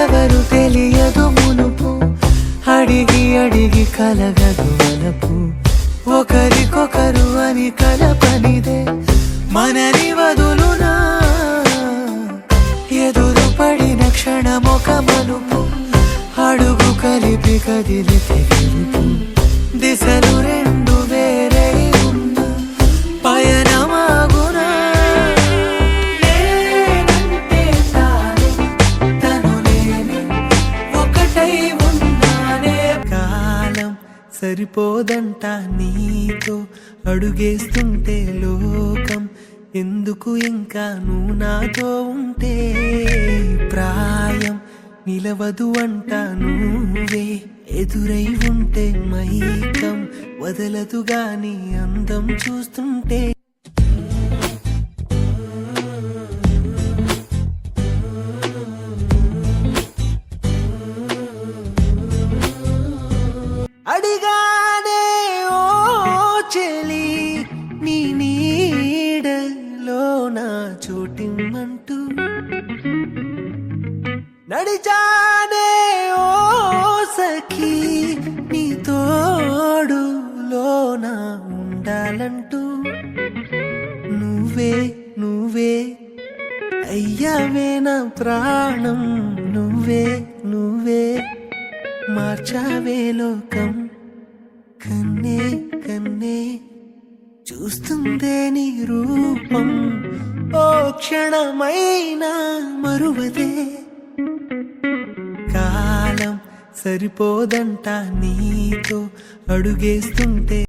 ఎవరు తెలియదు మునుపు, అడిగి అడిగి కలగదు వలపు, ఒకరికొకరు అని కలపనిదే మనని వదులునా, ఎదురు పడిన క్షణమొక మలుపు, అడుగు కలిపి కదిలితే గెలుపు, దిశలు రెండు వేరే ఉన్న పయనమాగునా, నేనంటే తానే తను నేనే ఒకటై ఉన్నానే. కాలం సరిపోదంట నీతో అడుగేస్తుంటే లోకం, ఎందుకు ఇంకా నువ్వు నాతో ఉంటే, ప్రాయం నిలవదు అంట నువ్వే ఎదురై ఉంటే, మైకం వదలదు గాని అందం చూస్తుంటే. అడిగానే ఓ చెలి నీ నీడలో నా చోటిమ్మంటూ, నడిచానే ఓ సఖీ నీ తోడులోన ఉండాలంటూ, నువ్వే నువ్వే అయ్యావే నా ప్రాణం, నువ్వే నువ్వే మార్చావే లోకం, కన్నే కన్నే చూస్తుందే నీ రూపం, ఓ క్షణమైనా మరువదే. కాలం సరిపోదంట నీతో అడుగేస్తుంటే